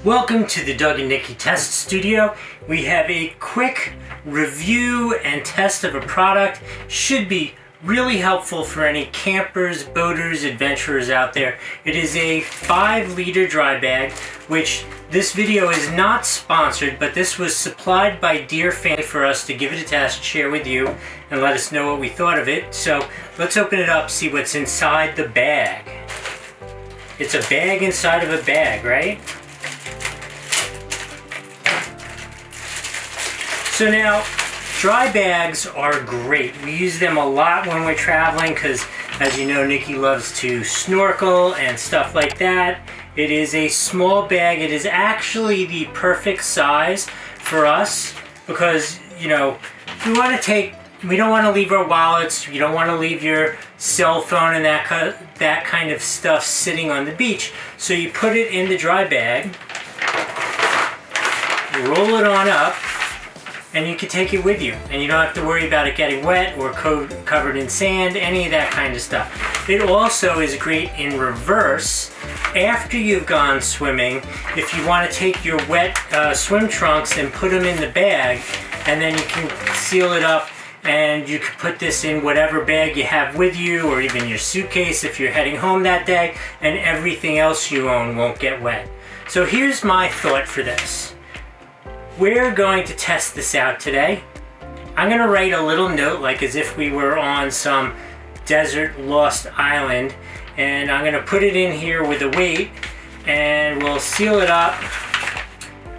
Welcome to the Doug and Nikki Test Studio. We have a quick review and test of a product. Should be really helpful for any campers, boaters, adventurers out there. It is a 5-liter dry bag, which this video is not sponsored, but this was supplied by Deerfamy for us to give it a test, share with you, and let us know what we thought of it. So let's open it up, see what's inside the bag. It's a bag inside of a bag, right? So now, dry bags are great. We use them a lot when we're traveling because, as you know, Nikki loves to snorkel and stuff like that. It is a small bag. It is actually the perfect size for us because, you know, we don't want to leave our wallets. You don't want to leave your cell phone and that kind of stuff sitting on the beach. So you put it in the dry bag, you roll it on up, and you can take it with you, and you don't have to worry about it getting wet or covered in sand, any of that kind of stuff. It also is great in reverse after you've gone swimming. If you want to take your wet swim trunks and put them in the bag, and then you can seal it up, and you can put this in whatever bag you have with you, or even your suitcase if you're heading home that day, and everything else you own won't get wet. So here's my thought for this. We're going to test this out today. I'm going to write a little note like as if we were on some desert lost island, and I'm going to put it in here with a weight, and we'll seal it up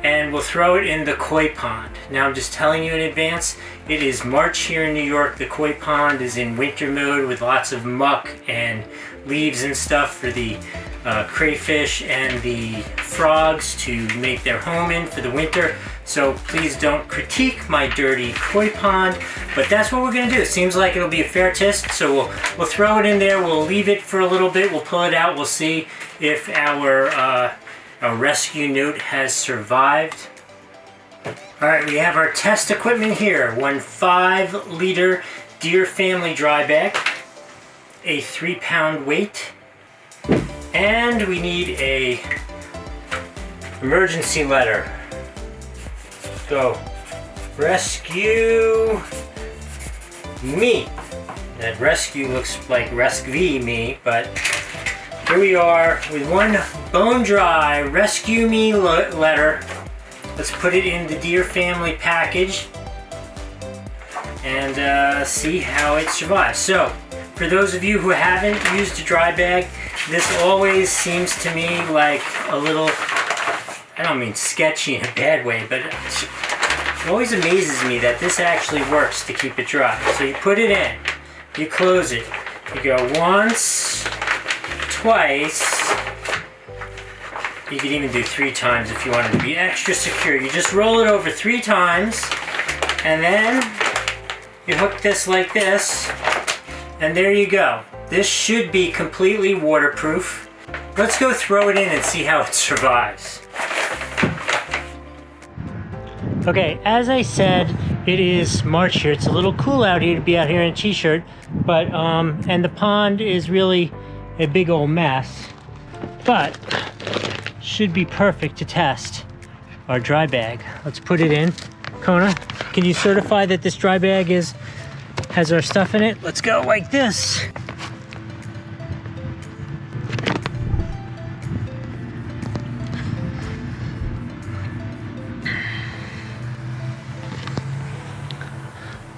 and we'll throw it in the koi pond. Now I'm just telling you in advance, it is March here in New York. The koi pond is in winter mode with lots of muck and leaves and stuff for the crayfish and the frogs to make their home in for the winter. So please don't critique my dirty koi pond, but that's what we're gonna do. It seems like it'll be a fair test, so we'll throw it in there, we'll leave it for a little bit, we'll pull it out, we'll see if our rescue note has survived. All right, we have our test equipment here. One 5-liter Deerfamy dry bag, a 3-pound weight, and we need a emergency letter. Go. Rescue me. That rescue looks like rescue me, but here we are with one bone dry rescue me letter. Let's put it in the Deerfamy package and see how it survives. So, for those of you who haven't used a dry bag, this always seems to me like a little, I don't mean sketchy in a bad way, but it always amazes me that this actually works to keep it dry. So you put it in, you close it, you go once, twice, you could even do 3 times if you wanted to be extra secure. You just roll it over 3 times, and then you hook this like this, and there you go. This should be completely waterproof. Let's go throw it in and see how it survives. Okay, as I said, it is March here. It's a little cool out here to be out here in a t-shirt, but and the pond is really a big old mess, but should be perfect to test our dry bag. Let's put it in. Kona, can you certify that this dry bag has our stuff in it? Let's go like this.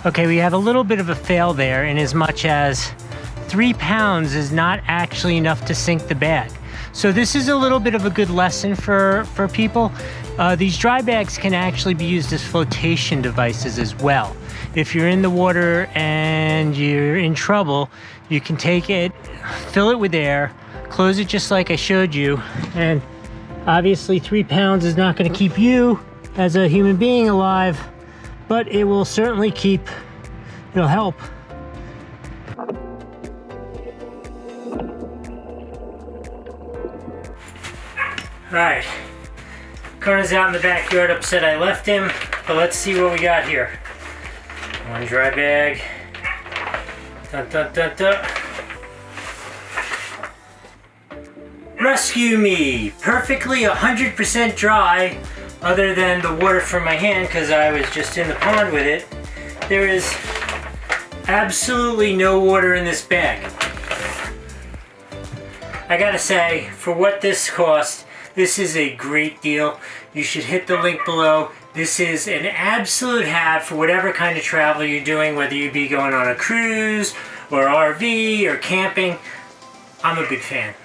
Okay, we have a little bit of a fail there in as much as 3 pounds is not actually enough to sink the bag. So this is a little bit of a good lesson for people. These dry bags can actually be used as flotation devices as well. If you're in the water and you're in trouble, you can take it, fill it with air, close it just like I showed you, and obviously 3 pounds is not going to keep you as a human being alive, but it will certainly it'll help. Alright, Kona's out in the backyard upset I left him, but let's see what we got here. One dry bag. Dun, dun, dun, dun. rescue me. Perfectly 100% dry, other than the water from my hand because I was just in the pond with it. There is absolutely no water in this bag. I gotta say, for what this cost, this is a great deal. You should hit the link below. This is an absolute hat for whatever kind of travel you're doing, whether you be going on a cruise or RV or camping. I'm a big fan.